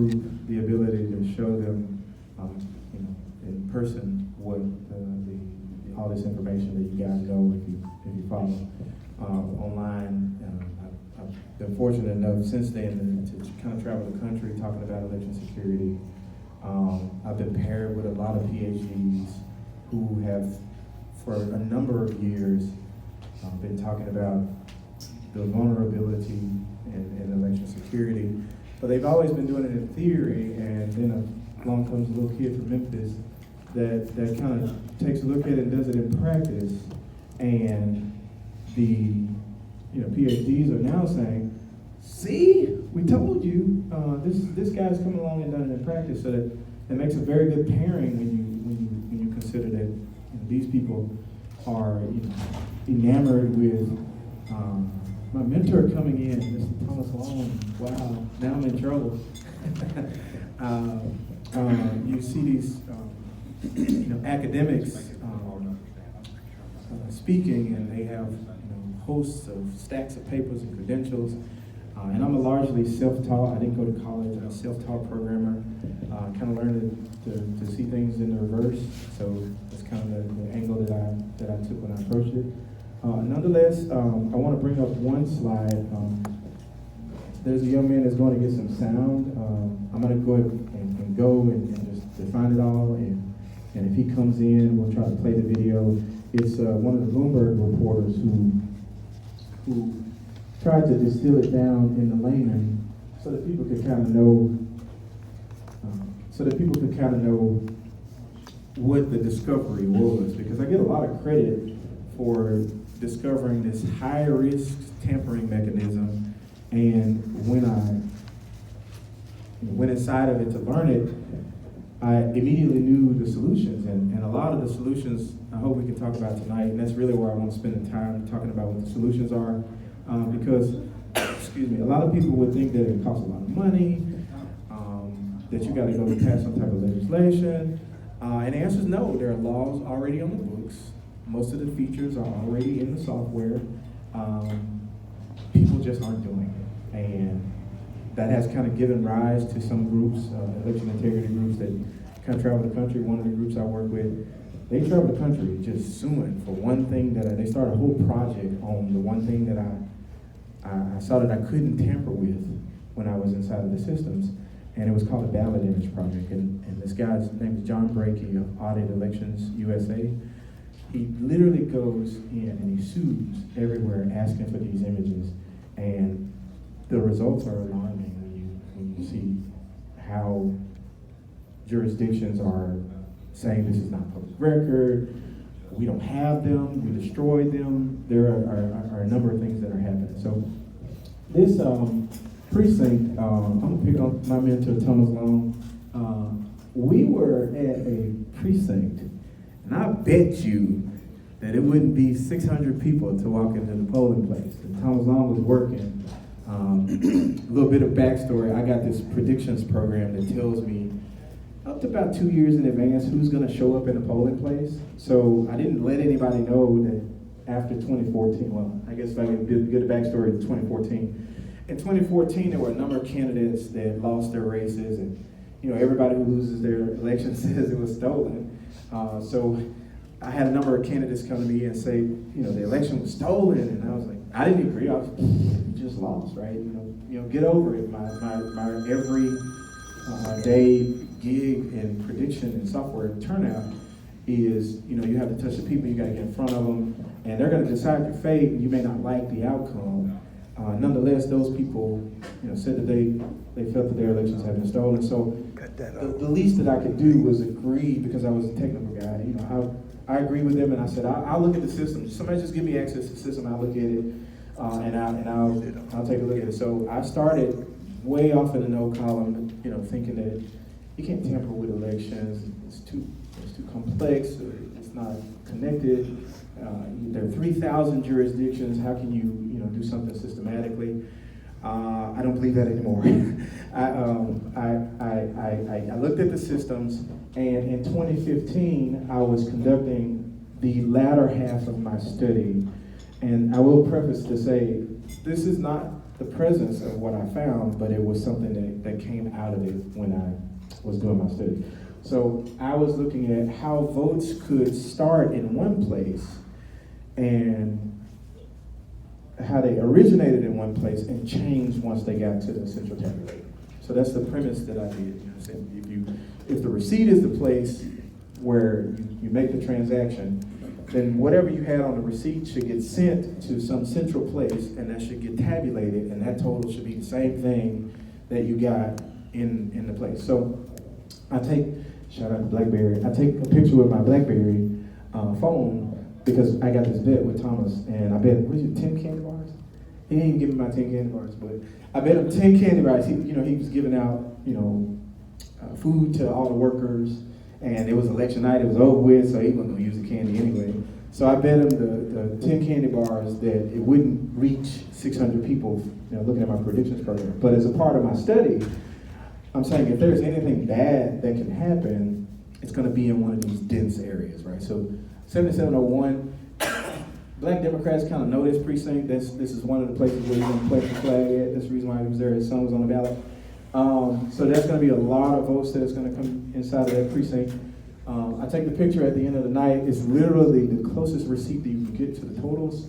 remove the ability to show them, in person what all this information that you guys know if you follow online. I've been fortunate enough since then to kind of travel the country talking about election security. I've been paired with a lot of PhDs who have, for a number of years, been talking about the vulnerability in election security. But they've always been doing it in theory, and then along comes a little kid from Memphis that kind of takes a look at it and does it in practice. And the PhDs are now saying, see, we told you, this guy's coming along and done it in practice. So that it makes a very good pairing when you consider that these people are enamored with my mentor coming in, Mr. Thomas Long. Wow, now I'm in trouble. You see these academics speaking, and they have hosts of stacks of papers and credentials. And I'm a largely self-taught. I didn't go to college. I'm a self-taught programmer. Kind of learned to see things in the reverse. So that's kind of the angle that I took when I approached it. Nonetheless, I want to bring up one slide. There's a young man that's going to get some sound. I'm going to go ahead and go and just define it all. And if he comes in, we'll try to play the video. It's one of the Bloomberg reporters who tried to distill it down in the layman so that people could kind of know. What the discovery was, because I get a lot of credit for discovering this high-risk tampering mechanism, and when I went inside of it to learn it, I immediately knew the solutions, and a lot of the solutions I hope we can talk about tonight, and that's really where I want to spend the time talking about what the solutions are, because, a lot of people would think that it costs a lot of money, that you got to go pass some type of legislation, and the answer is no. There are laws already on the books. Most of the features are already in the software. People just aren't doing it. And that has kind of given rise to some groups, election integrity groups that kind of travel the country. One of the groups I work with, they travel the country just suing for one thing that they started a whole project on the one thing that I saw that I couldn't tamper with when I was inside of the systems. And it was called a Ballot Image Project. And this guy's name is John Brakey of Audit Elections USA. He literally goes in and he sues everywhere asking for these images. And the results are alarming when you see how jurisdictions are saying this is not public record, we don't have them, we destroyed them. There are a number of things that are happening. So this precinct, I'm gonna pick on my mentor, Thomas Long. We were at a precinct, and I bet you that it wouldn't be 600 people to walk into the polling place. And Thomas Long was working. A little bit of backstory, I got this predictions program that tells me up to about 2 years in advance who's gonna show up in a polling place. So I didn't let anybody know that after 2014, well, I guess if I can get a backstory to 2014. In 2014, there were a number of candidates that lost their races, and everybody who loses their election says it was stolen. So I had a number of candidates come to me and say, the election was stolen, and I was like, I didn't agree. I was, you just lost, right? Get over it. My every day gig and prediction and software turnout is, you have to touch the people, you got to get in front of them, and they're going to decide your fate, and you may not like the outcome. Nonetheless, those people, said that they felt that their elections had been stolen. So the least that I could do was agree, because I was a technical guy. I agree with them, and I said, I'll look at the system. Somebody just give me access to the system. I'll look at it, and I'll take a look at it. So I started way off in the no column, thinking that you can't tamper with elections. It's too complex. It's not connected. There are 3,000 jurisdictions. How can you do something systematically? I don't believe that anymore. I looked at the systems, and in 2015, I was conducting the latter half of my study. And I will preface to say, this is not the presence of what I found, but it was something that came out of it when I was doing my study. So I was looking at how votes could start in one place and how they originated in one place and changed once they got to the central tabulator. So that's the premise that I did. You know, if the receipt is the place where you make the transaction, then whatever you had on the receipt should get sent to some central place, and that should get tabulated, and that total should be the same thing that you got in the place. So I take, shout out to BlackBerry, I take a picture with my BlackBerry phone because I got this bet with Thomas, and I bet, what is it, 10 candy bars? He didn't give me my 10 candy bars, but I bet him 10 candy bars. He was giving out, food to all the workers, and it was election night, it was over with, so he wasn't gonna use the candy anyway. So I bet him the 10 candy bars that it wouldn't reach 600 people, looking at my predictions program. But as a part of my study, I'm saying if there's anything bad that can happen, it's gonna be in one of these dense areas, right? So 7701, Black Democrats kind of know this precinct. This is one of the places where you're gonna plant the flag at. That's the reason why he was there. His son was on the ballot. So there's going to be a lot of votes that's going to come inside of that precinct. I take the picture at the end of the night. It's literally the closest receipt that you can get to the totals.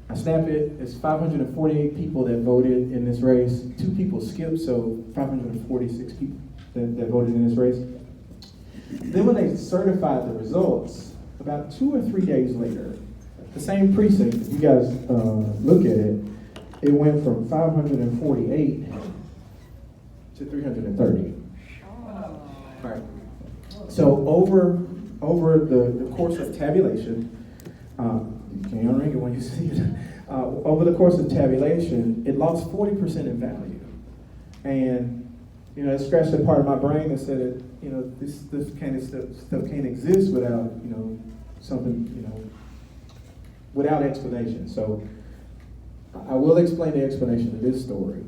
I snap it. It's 548 people that voted in this race. 2 people skipped, so 546 people that voted in this race. Then when they certified the results, about 2 or 3 days later, the same precinct, if you guys look at it, it went from 548 to 330. All right. So over the course of tabulation, you can unring it when you see it. Over the course of tabulation, it lost 40% in value, and it scratched that part of my brain that said that this kind of stuff can't exist without something without explanation. So I will explain the explanation of this story.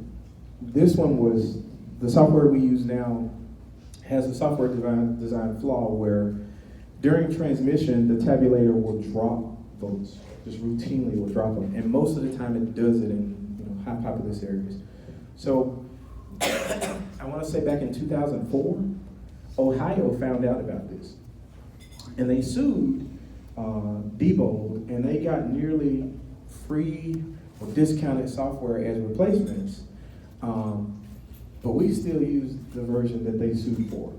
This one was. The software we use now has a software design flaw where during transmission, the tabulator will drop votes, just routinely will drop them. And most of the time it does it in high populous areas. So I want to say back in 2004, Ohio found out about this. And they sued Diebold, and they got nearly free or discounted software as replacements. But we still use the version that they sued for.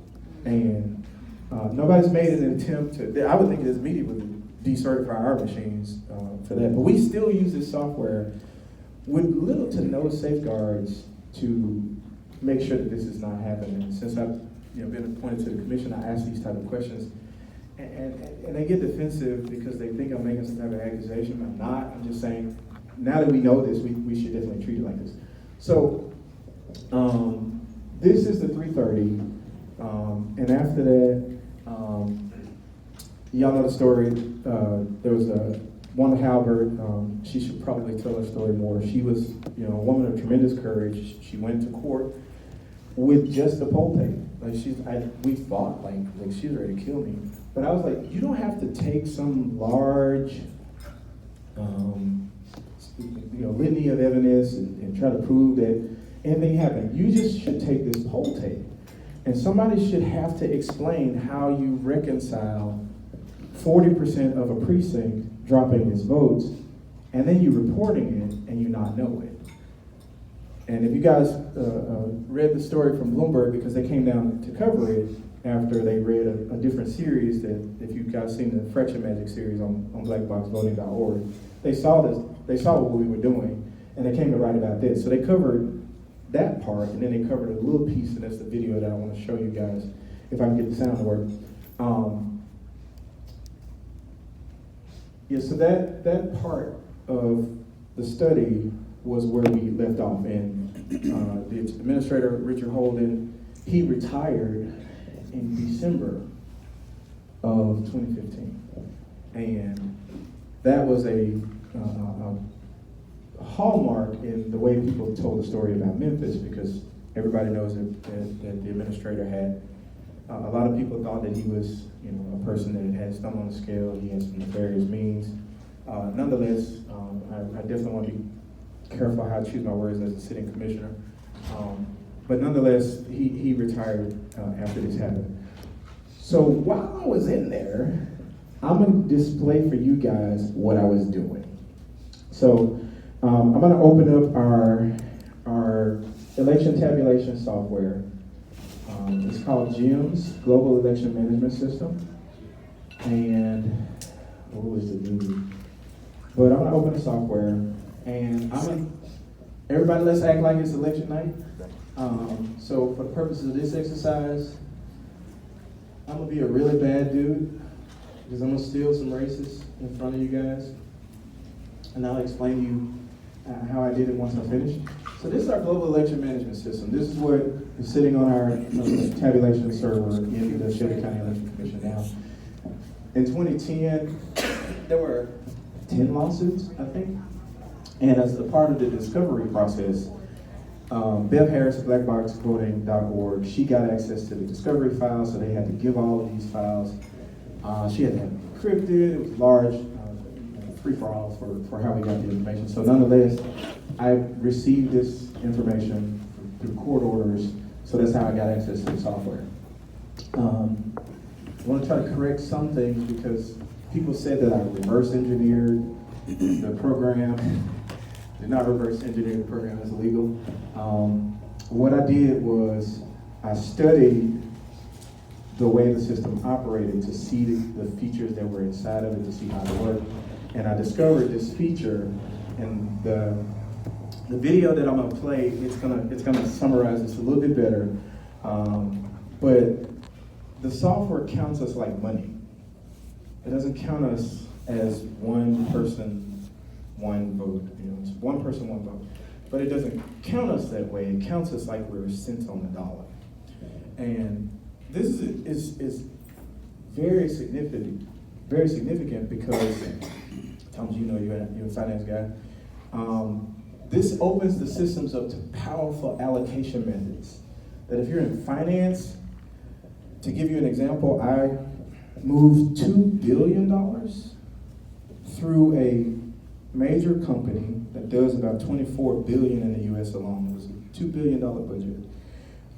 And nobody's made an attempt to, I would think this meeting would decertify our machines for that. But we still use this software with little to no safeguards to make sure that this is not happening. Since I've been appointed to the commission, I ask these type of questions. And they get defensive because they think I'm making some type of accusation. I'm not. I'm just saying, now that we know this, we should definitely treat it like this. So, this is the 330, and after that, y'all know the story. There was Wanda Halbert. She should probably tell her story more. She was, a woman of tremendous courage. She went to court with just a poll tape. We thought like she's ready to kill me. But I was like, you don't have to take some large, litany of evidence and try to prove that anything happened. You just should take this poll tape, and somebody should have to explain how you reconcile 40% of a precinct dropping its votes, and then you reporting it and you not know it. And if you guys read the story from Bloomberg, because they came down to cover it after they read a different series that, if you guys seen the Fraction Magic series on blackboxvoting.org, they saw what we were doing, and they came to write about this. So they covered that part, and then they covered a little piece, and that's the video that I want to show you guys, if I can get the sound to work. So that part of the study was where we left off, and the administrator, Richard Holden, he retired in December of 2015, and that was a hallmark in the way people told the story about Memphis, because everybody knows that the administrator had a lot of people thought that he was a person that had his thumb on the scale. He had some nefarious means. Nonetheless, I definitely want to be careful how I choose my words as a sitting commissioner. But nonetheless, he retired after this happened. So while I was in there, I'm gonna display for you guys what I was doing. So I'm gonna open up our election tabulation software. It's called GEMS, Global Election Management System. And what was the name? But I'm gonna open the software, and everybody let's act like it's election night. So for the purposes of this exercise, I'm gonna be a really bad dude, because I'm gonna steal some races in front of you guys. And I'll explain to you how I did it once I finish. So this is our global election management system. This is what is sitting on our tabulation server in the Shelby County Election Commission now. In 2010, there were 10 lawsuits, I think. And as a part of the discovery process, Bev Harris, blackboxvoting.org, she got access to the discovery files, so they had to give all of these files. She had to have it encrypted. It was large, free-for-all for how we got the information. So nonetheless, I received this information through court orders, so that's how I got access to the software. I want to try to correct some things because people said that I reverse engineered the program. Did not reverse engineer the program, it's illegal. What I did was I studied the way the system operated to see the features that were inside of it, to see how it worked. And I discovered this feature, and the video that I'm gonna play, it's gonna summarize this a little bit better. But the software counts us like money. It doesn't count us as one person, one vote. It's one person, one vote. But it doesn't count us that way. It counts us like we're cents on the dollar. And this is very significant because, Thomas, you know you're a finance guy. This opens the systems up to powerful allocation methods. That if you're in finance, to give you an example, I moved $2 billion through a major company that does about $24 billion in the US alone. It was a $2 billion budget.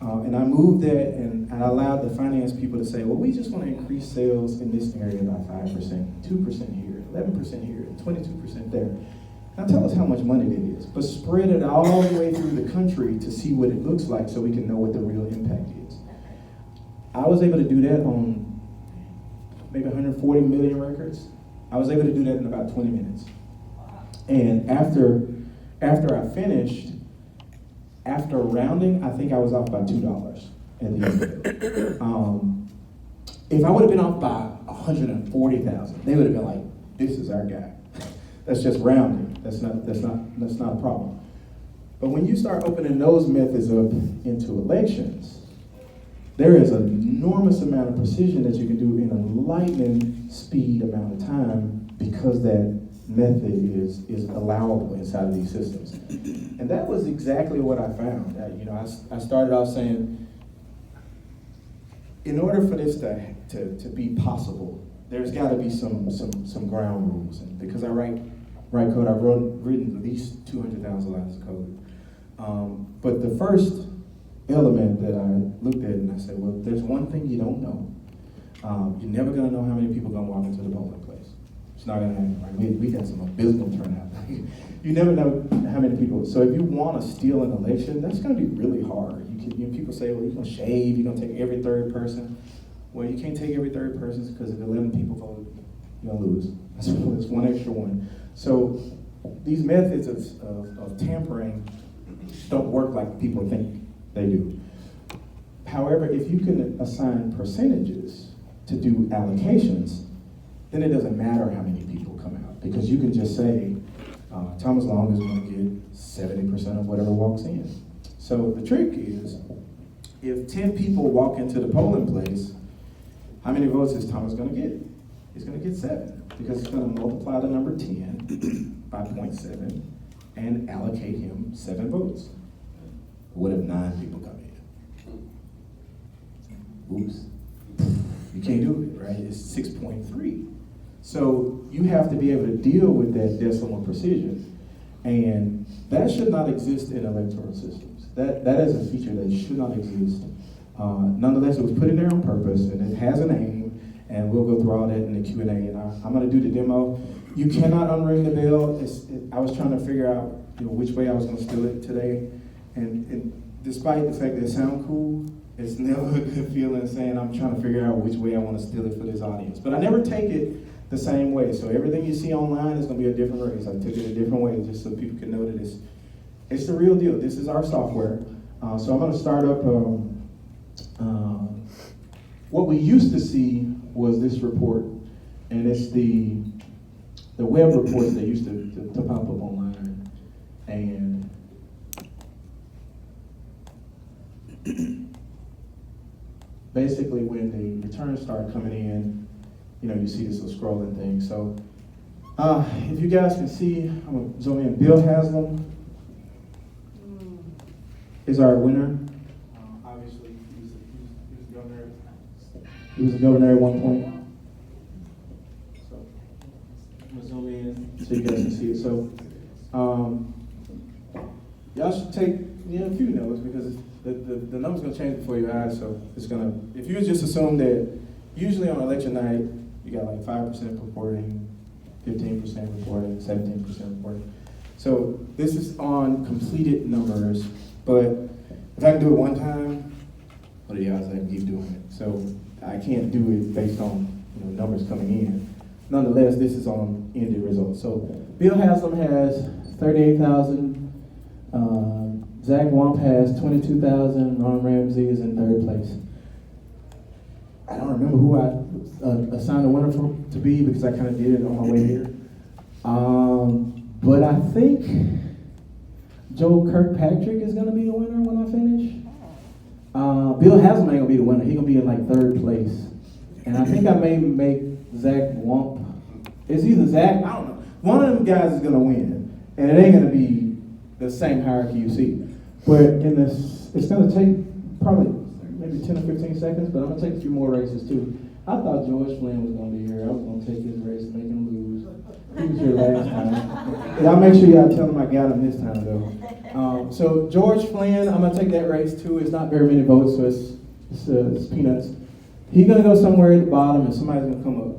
And I moved that, and I allowed the finance people to say, well, we just want to increase sales in this area by 5%, 2% here, 11% here, 22% there. Now tell us how much money it is, but spread it all the way through the country to see what it looks like so we can know what the real impact is. I was able to do that on maybe 140 million records. I was able to do that in about 20 minutes. And after I finished, after rounding, I think I was off by $2 at the end of it. If I would have been off by 140,000, they would have been like, "This is our guy." That's just rounding. That's not a problem. But when you start opening those methods up into elections, there is an enormous amount of precision that you can do in a lightning speed amount of time because that method is allowable inside of these systems. And that was exactly what I found. I started off saying, in order for this to be possible, there's got to be some ground rules. And because I write code, I've written at least 200,000 lines of code. But the first element that I looked at and I said, well, there's one thing you don't know. You're never going to know how many people are going to walk into the polling place. It's not going to happen. Right? We got some abysmal turnout. You never know how many people. So if you want to steal an election, that's going to be really hard. People say, well, you're going to shave, you're going to take every third person. Well, you can't take every third person because if 11 people vote, you're going to lose. That's one extra one. So these methods of tampering don't work like people think they do. However, if you can assign percentages to do allocations, then it doesn't matter how many people come out because you can just say, Thomas Long is going to get 70% of whatever walks in. So the trick is, if 10 people walk into the polling place, how many votes is Thomas going to get? He's going to get 7 because it's going to multiply the number 10 by 0.7 and allocate him 7 votes. What if 9 people come in? Oops. You can't do it, right? It's 6.3. So you have to be able to deal with that decimal precision. And that should not exist in electoral systems. That is a feature that should not exist. Nonetheless, it was put in there on purpose, and it has a name, and we'll go through all that in the Q&A, and I'm gonna do the demo. You cannot unring the bell. I was trying to figure out which way I was gonna steal it today, and despite the fact that it sounds cool, it's never a good feeling saying I'm trying to figure out which way I want to steal it for this audience. But I never take it the same way. So everything you see online is going to be a different race. I took it a different way just so people can know that it's the real deal. This is our software. So I'm going to start up. What we used to see was this report, and it's the web reports that used to pop up online. And basically, when the returns start coming in, you see this little scrolling thing. So, if you guys can see, I'm gonna zoom in. Bill Haslam is our winner. Obviously, he was the governor. He was the governor at one point. So, I'm gonna zoom in so you guys can see it. So, y'all should take a few notes because the number's gonna change before your eyes. So it's gonna. If you just assume that usually on election night you got like 5% reporting, 15% reporting, 17% reporting. So this is on completed numbers. But if I can do it one time, what are the odds I can keep doing it? So I can't do it based on numbers coming in. Nonetheless, this is on ended results. So Bill Haslam has 38,000. Zach Wamp has 22,000. Ron Ramsey is in third place. I don't remember who I assigned the winner to be because I kind of did it on my way here. But I think Joe Kirkpatrick is going to be the winner when I finish. Bill Haslam ain't going to be the winner. He's going to be in like third place. And I think I may make Zach Wamp. It's either Zach, I don't know. One of them guys is going to win. And it ain't going to be the same hierarchy you see. But it's going to take probably maybe 10 or 15 seconds, but I'm going to take a few more races too. I thought George Flynn was going to be here. I was going to take his race and make him lose. He was here last time. Y'all make sure y'all tell him I got him this time though. So George Flynn, I'm going to take that race too. It's not very many votes, so it's peanuts. He's going to go somewhere at the bottom and somebody's going to come up.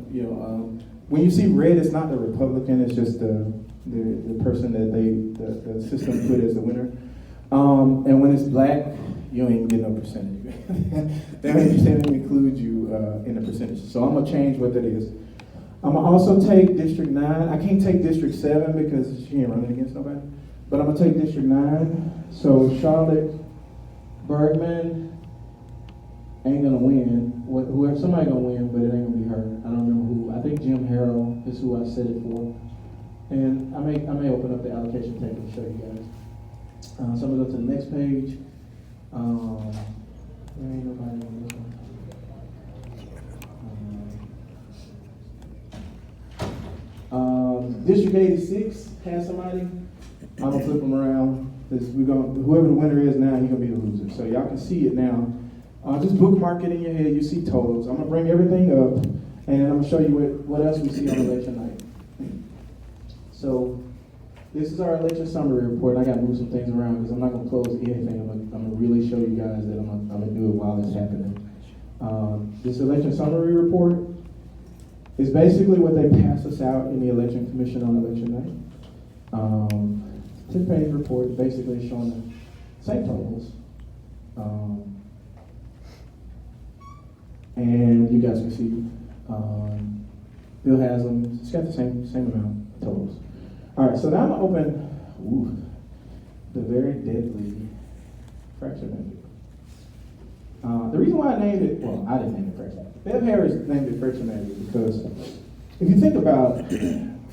When you see red, it's not the Republican, it's just the person that the system put as the winner. And when it's black, you don't even get no percentage. They don't even include you in the percentage. So I'm gonna change what that is. I'm gonna also take District 9. I can't take District 7 because she ain't running against nobody. But I'm gonna take District 9. So Charlotte Bergman ain't gonna win. Whoever somebody gonna win, but it ain't gonna be her. I don't remember who. I think Jim Harrell is who I set it for. And I may open up the allocation table to show you guys. So I'm gonna go to the next page. There ain't nobody on this one. District 86 has somebody. I'm gonna flip them around. Whoever the winner is now, he's gonna be the loser. So y'all can see it now. Just bookmark it in your head. You see totals. I'm gonna bring everything up, and I'm gonna show you what else we see on election night. So this is our election summary report. I got to move some things around because I'm not going to close anything. I'm going to really show you guys that I'm going to do it while it's happening. This election summary report is basically what they pass us out in the election commission on election night. 10-page report basically showing the same totals. And you guys can see Bill Haslam, it's got the same amount of totals. All right, so now I'm going to open the very deadly fraction magic. The reason why I named it, well, I didn't name it fraction. Bev Harris named it fraction magic because if you think about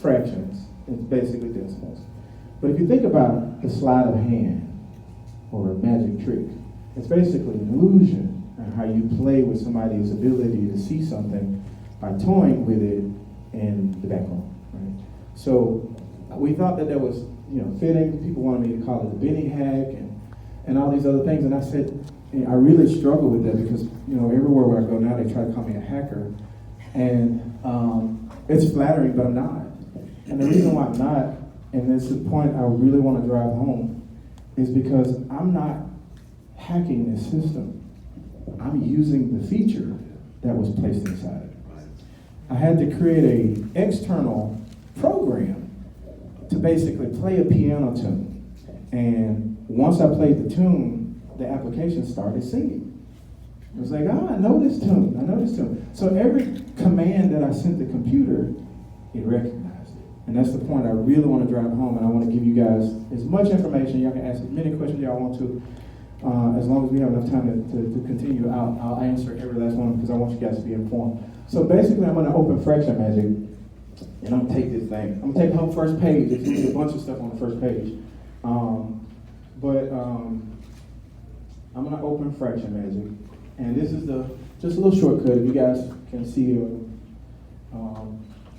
fractions, it's basically decimals. But if you think about the sleight of hand or a magic trick, it's basically an illusion and how you play with somebody's ability to see something by toying with it in the background, right? So we thought that was, fitting. People wanted me to call it the Benny hack and all these other things. And I said, I really struggle with that because, everywhere where I go now, they try to call me a hacker. And it's flattering, but I'm not. And the reason why I'm not and this is the point I really want to drive home, is because I'm not hacking this system. I'm using the feature that was placed inside it. I had to create an external program to basically play a piano tune. And once I played the tune, the application started singing. It was like, I know this tune, I know this tune. So every command that I sent the computer, it recognized it. And that's the point I really want to drive home, and I want to give you guys as much information. Y'all can ask as many questions y'all want to. As long as we have enough time to continue, I'll answer every last one because I want you guys to be informed. So basically, I'm going to open Fraction Magic, and I'm going to take this thing. I'm going to take the whole first page. There's going to be a bunch of stuff on the first page. I'm going to open Fraction Magic, and this is just a little shortcut. If you guys can see,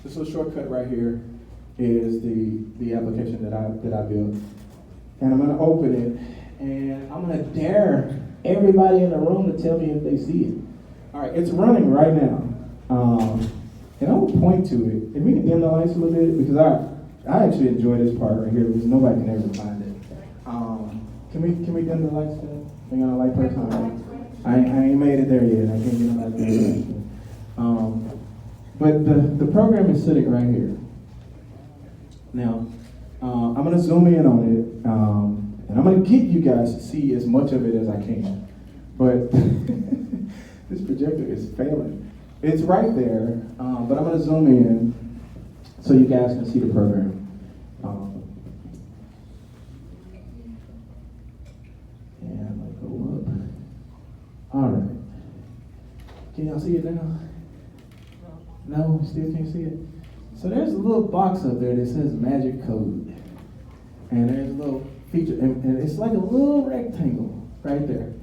this little shortcut right here is the application that I built, and I'm going to open it. And I'm going to dare everybody in the room to tell me if they see it. All right, it's running right now. And I will point to it. If we can dim the lights a little bit, because I actually enjoy this part right here because nobody can ever find it. Can we dim the lights today? Hang on a light person. I ain't made it there yet. I can't get no lights. But the program is sitting right here. Now, I'm going to zoom in on it. And I'm going to get you guys to see as much of it as I can. But this projector is failing. It's right there, but I'm going to zoom in so you guys can see the program. And I'm going to go up. All right. Can y'all see it now? No, still can't see it? So there's a little box up there that says magic code. And there's a little feature, and it's like a little rectangle right there.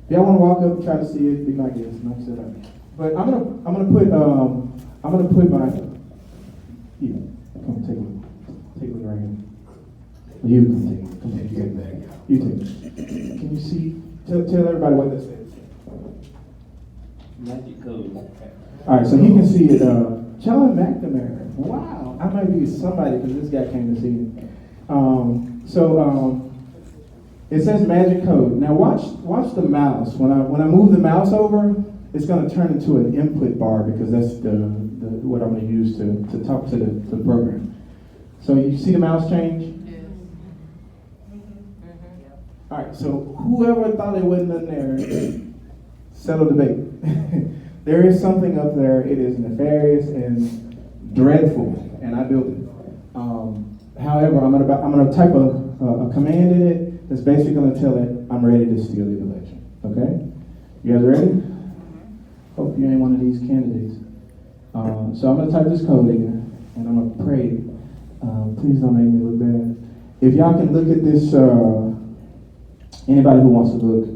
If y'all want to walk up and try to see it, be my guest. No, sit up. But I'm gonna put my here. Come take it right here. You come take it. Come take it. You take it. Can you see? Tell everybody what this is. Magic code. All right, so he can see it. John McNamara. Wow, I might be somebody because this guy came to see it. It says magic code. Now watch the mouse. When I move the mouse over, it's going to turn into an input bar because that's what I'm going to use to talk to the program. So you see the mouse change? Yes. All right. So whoever thought it wasn't in there, settle debate. There is something up there. It is nefarious and dreadful, and I built it. However, I'm gonna type a command in it that's basically gonna tell it I'm ready to steal the election. Okay? You guys ready? Hope you ain't one of these candidates. So I'm gonna type this code in, and I'm gonna pray. Please don't make me look bad. If y'all can look at this, anybody who wants to look,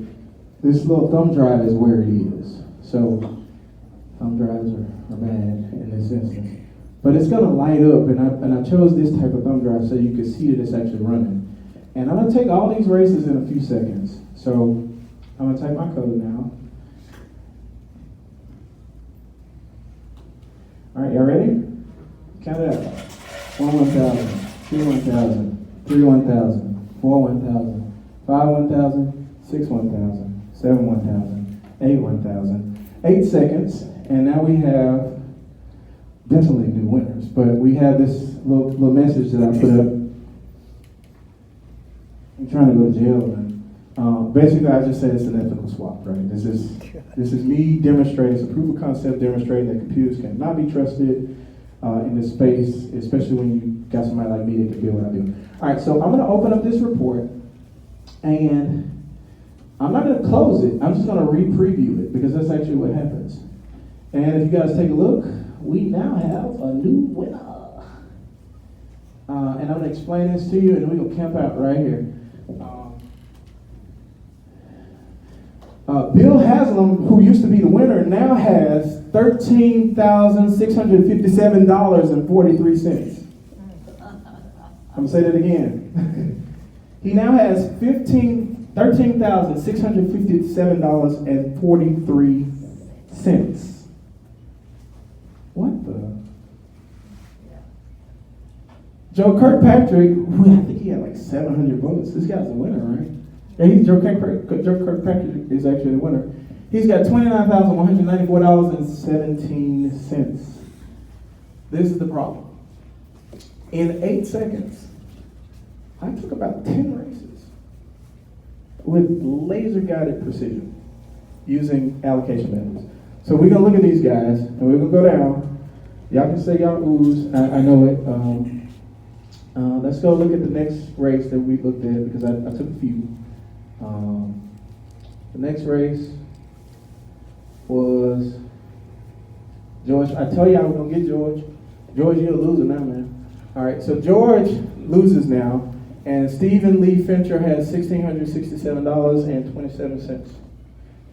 this little thumb drive is where it is. So thumb drives are bad in this instance. But it's gonna light up, and I chose this type of thumb drive so you can see that it's actually running. And I'm gonna take all these races in a few seconds. So I'm gonna type my code now. All right, y'all ready? Count it out. 1 1,000, 2 1,000, 3 1,000, 4 1,000, 5 1,000, 6 1,000, 7 1,000, 8 1,000. 8 seconds, and now we have definitely new winners, but we have this little message that I put up. I'm trying to go to jail, and basically I just said it's an ethical swap, right? This is me demonstrating, it's a proof of concept demonstrating that computers cannot be trusted in this space, especially when you got somebody like me that can do what I do. All right, so I'm going to open up this report, and I'm not going to close it. I'm just going to re-preview it because that's actually what happens. And if you guys take a look, we now have a new winner. And I'm going to explain this to you, and we're going to camp out right here. Bill Haslam, who used to be the winner, now has $13,657.43. I'm going to say that again. He now has $13,657.43. What the? Joe Kirkpatrick, who I think he had like 700 votes. This guy's a winner, right? Yeah, Joe Kirkpatrick is actually the winner. He's got $29,194.17. This is the problem. In 8 seconds, I took about 10 races with laser-guided precision using allocation methods. So we're gonna look at these guys, and we're gonna go down. Y'all can say y'all oohs, I know it. Let's go look at the next race that we looked at, because I took a few. The next race was George. I tell you I was gonna get George. George, you're a loser now, man. All right, so George loses now, and Stephen Lee Fincher has $1,667.27.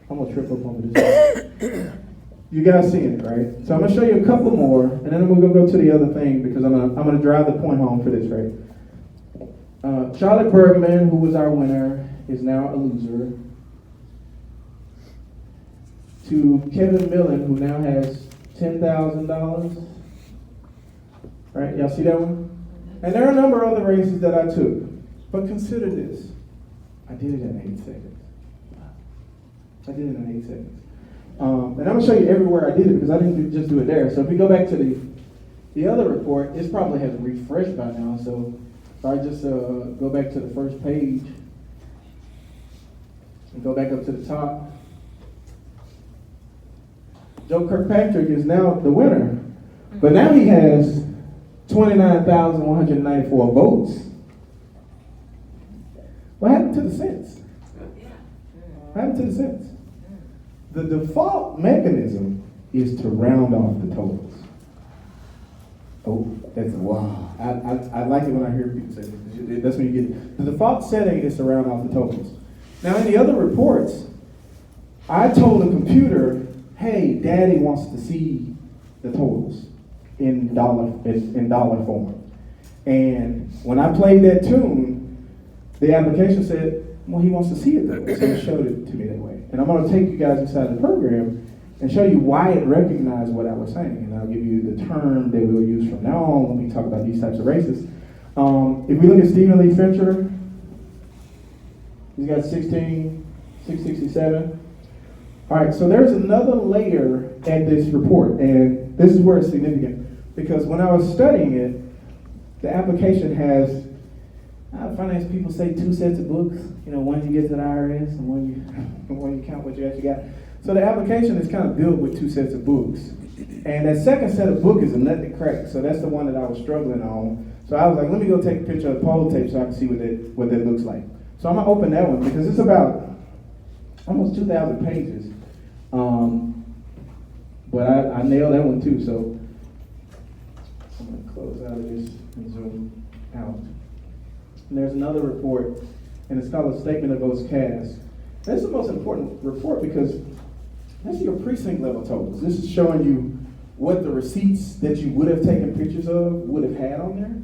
I'm gonna trip up over this. You guys seeing it, right? So I'm gonna show you a couple more, and then we're gonna go to the other thing, because I'm gonna drive the point home for this, right? Charlotte Bergman, who was our winner, is now a loser. To Kevin Millen, who now has $10,000. Right, y'all see that one? And there are a number of other races that I took. But consider this. I did it in 8 seconds. I did it in 8 seconds. And I'm gonna show you everywhere I did it, because I didn't just do it there. So if we go back to the other report, this probably has refreshed by now. So if I just go back to the first page and go back up to the top, Joe Kirkpatrick is now the winner, but now he has 29,194 votes. What happened to the cents? What happened to the cents? The default mechanism is to round off the totals. Oh, that's wow. I like it when I hear people say that. That's when you get it. The default setting is to round off the totals. Now in the other reports, I told the computer, hey, Daddy wants to see the totals in dollar form. And when I played that tune, the application said, well, he wants to see it that way. So it showed it to me that way. And I'm going to take you guys inside the program and show you why it recognized what I was saying. And I'll give you the term that we'll use from now on when we talk about these types of races. If we look at Stephen Lee Fincher, he's got 667. All right, so there's another layer at this report, and this is where it's significant, because when I was studying it, the application has, finance people say 2 sets of books, one you get to the IRS and one you count what you actually got. So the application is kind of built with 2 sets of books. And that second set of book is a nut that cracks, so that's the one that I was struggling on. So I was like, let me go take a picture of the poll tape so I can see what that looks like. So I'm gonna open that one, because it's about almost 2,000 pages. But I nailed that one too, so I'm going to close out of this and zoom out. And there's another report, and it's called a Statement of Votes Cast. That's the most important report, because that's your precinct level totals. This is showing you what the receipts that you would have taken pictures of would have had on there.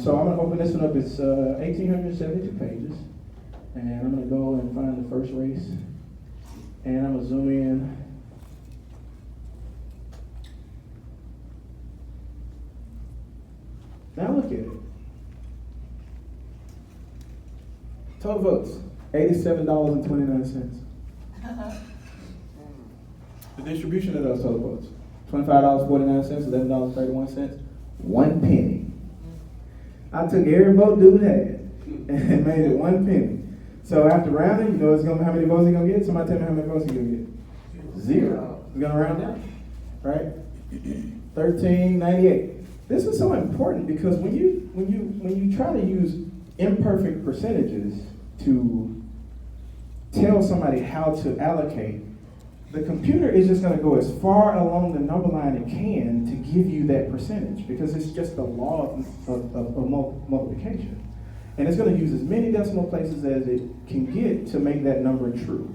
So I'm going to open this one up. It's 1,872 pages. And I'm going to go and find the first race. And I'm going to zoom in. Now look at it. Total votes, $87.29. The distribution of those total votes, $25.49, $11.31, 1 penny. I took every vote dude had and made it 1 penny. So after rounding, you know how many votes he's gonna get? Somebody tell me how many votes he's gonna get. 0. We're gonna round down, right? 1398. This is so important, because when you try to use imperfect percentages to tell somebody how to allocate, the computer is just going to go as far along the number line it can to give you that percentage, because it's just the law of multiplication. And it's going to use as many decimal places as it can get to make that number true.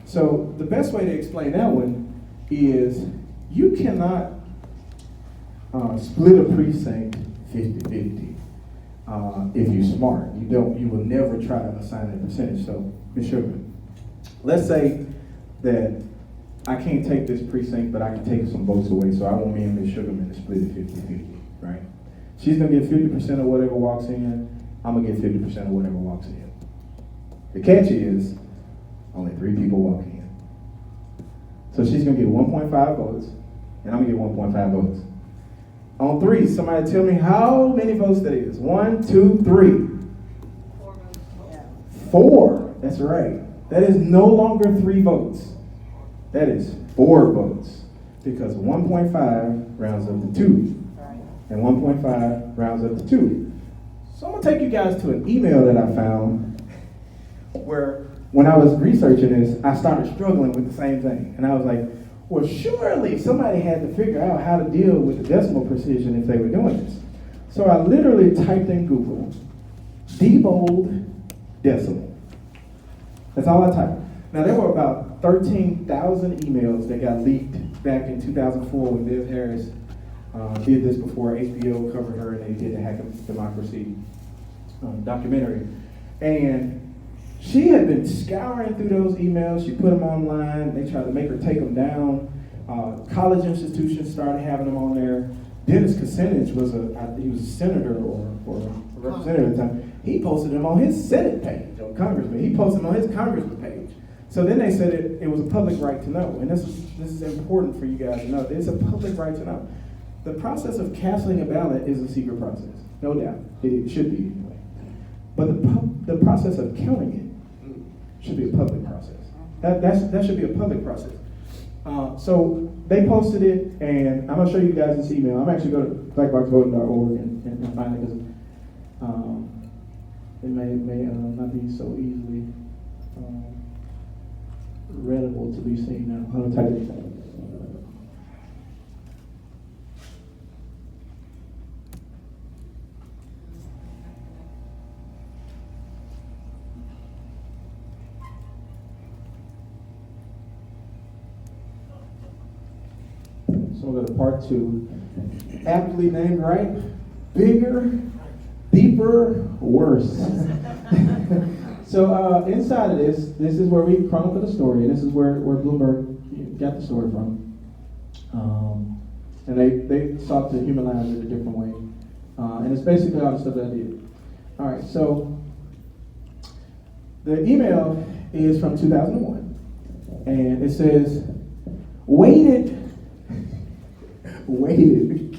So the best way to explain that one is you cannot split a precinct 50-50. If you're smart, you will never try to assign that percentage. So, Ms. Sugar, let's say that I can't take this precinct, but I can take some votes away, so I want me and Ms. Sugarman to split it 50-50, right? She's gonna get 50% of whatever walks in. I'm gonna get 50% of whatever walks in. The catch is only 3 people walk in. So she's gonna get 1.5 votes, and I'm gonna get 1.5 votes. On 3, somebody tell me how many votes that is. 1, 2, 3. 4 votes. Yeah. 4. That's right. That is no longer 3 votes. That is 4 votes. Because 1.5 rounds up to 2. And 1.5 rounds up to 2. So I'm gonna take you guys to an email that I found where when I was researching this, I started struggling with the same thing. And I was like, well, surely somebody had to figure out how to deal with the decimal precision if they were doing this. So I literally typed in Google, debold decimal. That's all I typed. Now there were about 13,000 emails that got leaked back in 2004 when Liv Harris did this before HBO covered her and they did the Hack of Democracy documentary. And she had been scouring through those emails. She put them online. They tried to make her take them down. College institutions started having them on there. Dennis Kucinich was he was a senator or a representative at the time. He posted them on his Senate page, or congressman. He posted them on his congressman page. So then they said it was a public right to know. And this is important for you guys to know. It's a public right to know. The process of casting a ballot is a secret process, no doubt. It should be anyway. But the process of counting it should be a public process. That should be a public process. So they posted it, and I'm gonna show you guys this email. I'm actually going to blackboxvoting.org and find it because it may not be so easily readable to be seen now. I'm gonna type it. So we'll go to part 2. Aptly named, right? Bigger, deeper, worse. So inside of this is where we chronicle the story, and this is where Bloomberg got the story from. And they sought to humanize it a different way. And it's basically all the stuff that I did. All right, so the email is from 2001, and it says, weighted,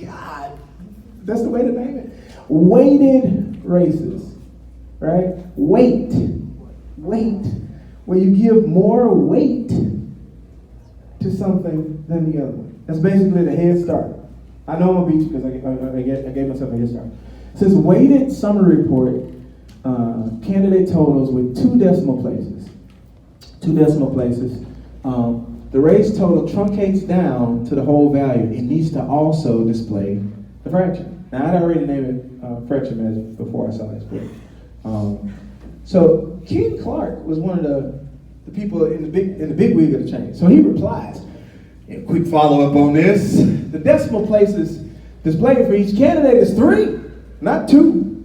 God, that's the way to name it. Weighted races, right? Weight, where you give more weight to something than the other one. That's basically the head start. I know I'm gonna beat you because I gave myself a head start. It says weighted summary report, candidate totals with 2 decimal places. 2 decimal places. The race total truncates down to the whole value. It needs to also display the fraction. Now, I'd already named it fraction measure before I saw this book. So Ken Clark was one of the people in the big wig of the chain. So he replies, and quick follow-up on this, the decimal places displayed for each candidate is 3, not 2.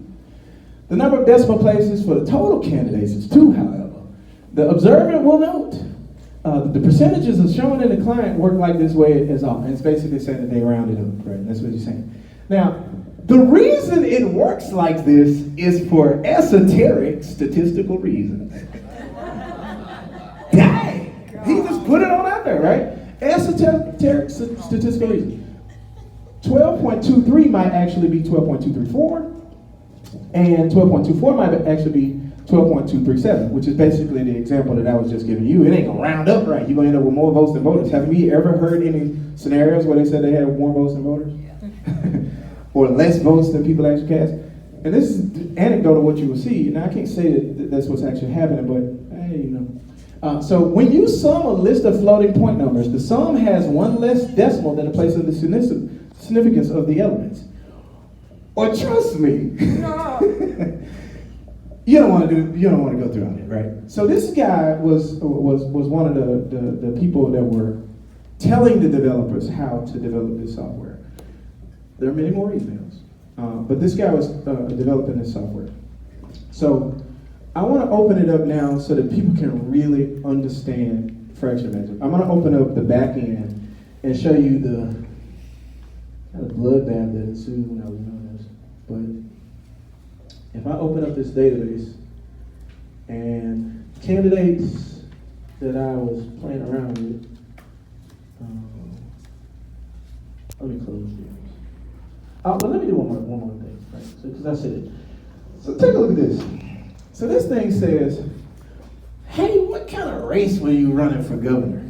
The number of decimal places for the total candidates is 2, however. The observant will note the percentages as shown in the client work like this way as all. And it's basically saying that they rounded up, right? That's what he's saying. Now, the reason it works like this is for esoteric statistical reasons. Dang! He just put it on out there, right? Esoteric statistical reasons. 12.23 might actually be 12.234, and 12.24 might actually be 12.237, which is basically the example that I was just giving you. It ain't gonna round up right. You're gonna end up with more votes than voters. Have we ever heard any scenarios where they said they had more votes than voters? Or less votes than people actually cast? And this is anecdotal what you will see. Now, I can't say that that's what's actually happening, but hey, you know. So when you sum a list of floating point numbers, the sum has 1 less decimal than the place of the significance of the elements. Or trust me. No. You don't want to go through all that, right? So this guy was one of the people that were telling the developers how to develop this software. There are many more emails, but this guy was developing this software. So I want to open it up now so that people can really understand fraction measure. I'm going to open up the back end and show you the kind of bloodbath that ensued when I was doing this. But if I open up this database and candidates that I was playing around with, let me close this. But let me do one more thing, right? So, because I said it. So take a look at this. So this thing says, hey, what kind of race were you running for governor?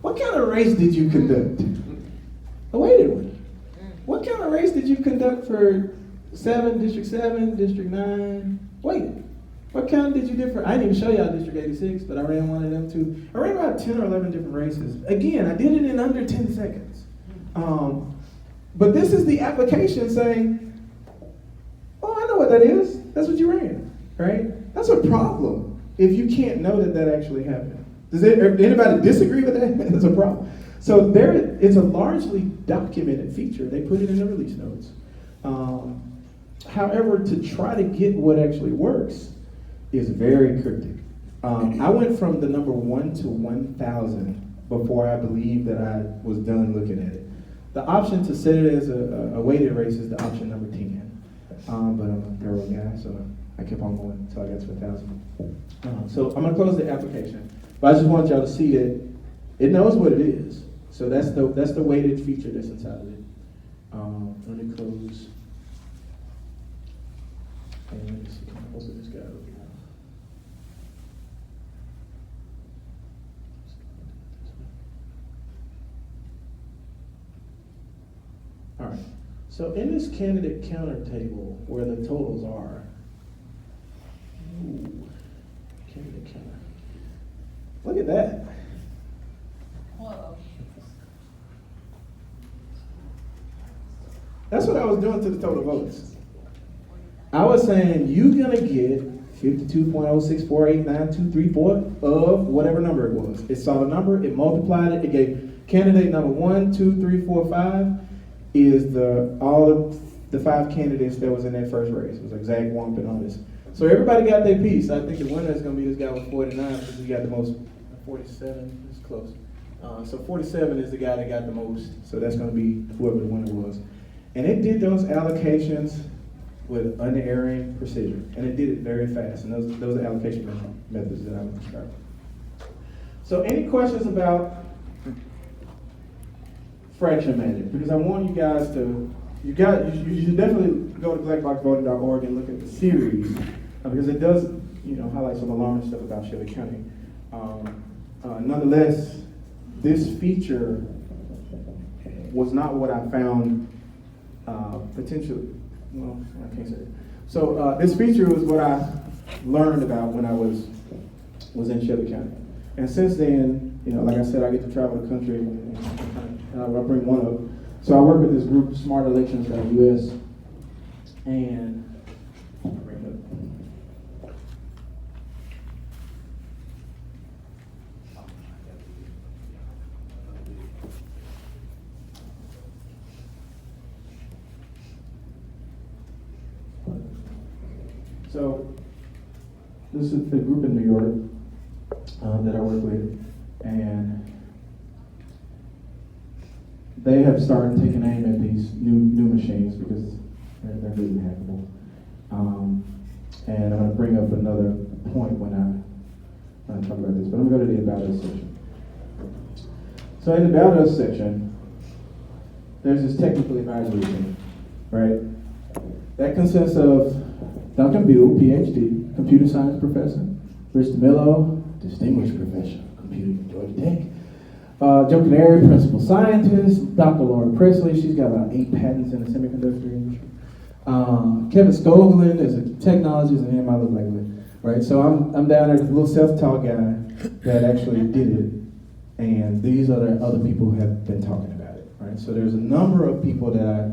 What kind of race did you conduct? A weighted one. What kind of race did you conduct for District 7, District 9? Weighted. What kind did you do for, I didn't even show y'all District 86, but I ran one of them too. I ran about 10 or 11 different races. Again, I did it in under 10 seconds. But this is the application saying, oh, I know what that is. That's what you ran, right? That's a problem if you can't know that that actually happened. Does anybody disagree with that? That's a problem. So it's a largely documented feature. They put it in the release notes. However, to try to get what actually works is very cryptic. I went from the number 1 to 1,000 before I believed that I was done looking at it. The option to set it as a weighted race is the option number 10. But I'm a thorough guy, so I kept on going until I got to 1,000. So I'm gonna close the application. But I just want y'all to see that it knows what it is. So that's the weighted feature that's inside of it. Let me close. And let me see, can I open this guy over here? All right. So in this candidate counter table where the totals are, candidate counter. Look at that. Whoa. That's what I was doing to the total votes. I was saying you're gonna get 52.0648923 of whatever number it was. It saw the number, it multiplied it, it gave candidate number 1, 2, 3, 4, 5 is all of the 5 candidates that was in that first race. It was like Zach Wump and all this. So everybody got their piece. I think the winner is gonna be this guy with 49 because he got the most. 47 is close. So 47 is the guy that got the most. So that's going to be whoever the winner was. And it did those allocations with unerring precision. And it did it very fast. And those are allocation methods that I'm describing. So any questions about fraction magic? Because I want you guys to, you should definitely go to blackboxvoting.org and look at the series. Because it does, highlight some alarming stuff about Shelby County. Nonetheless, this feature was not what I found potentially. Well, I can't say it. So this feature was what I learned about when I was in Shelby County, and since then, like I said, I get to travel the country, and I bring one up. So I work with this group, SmartElections.us, and I'll bring it up. So this is a group in New York that I work with, and they have started taking aim at these new machines because they're really hackable. And I'm going to bring up another point when I talk about this, but I'm going to go to the About Us section. So in the About Us section, there's this technical evaluation, right? That consists of Duncan Buell, PhD, computer science professor. Rich DeMillo, distinguished professor of computing at Georgia Tech. Joe Canary, principal scientist. Dr. Laura Presley, she's got about 8 patents in the semiconductor industry. Kevin Skoglund is a technologist, and him I look like it, right? So I'm down there, the little self-taught guy that actually did it, and these are the other people who have been talking about it, right? So there's a number of people that I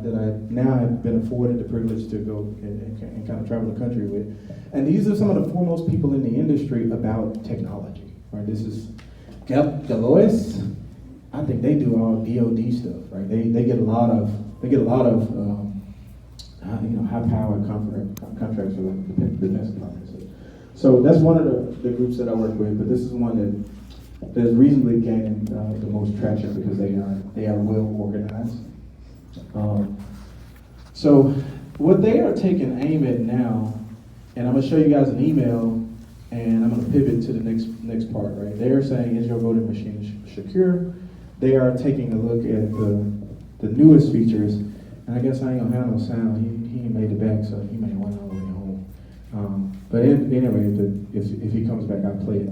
now have been afforded the privilege to go and kind of travel the country with, and these are some of the foremost people in the industry about technology, right? This is Galois. I think they do all DoD stuff, right? They get a lot of high powered contracts for the defense department. So that's one of the groups that I work with, but this is one that's reasonably gaining the most traction because they are well organized. So what they are taking aim at now, and I'm gonna show you guys an email, and I'm gonna pivot to the next part, right? They're saying, is your voting machine secure? They are taking a look at the newest features, and I guess I ain't gonna have no sound. He ain't made it back, so he may want all the way home. But anyway, if he comes back, I'll play it.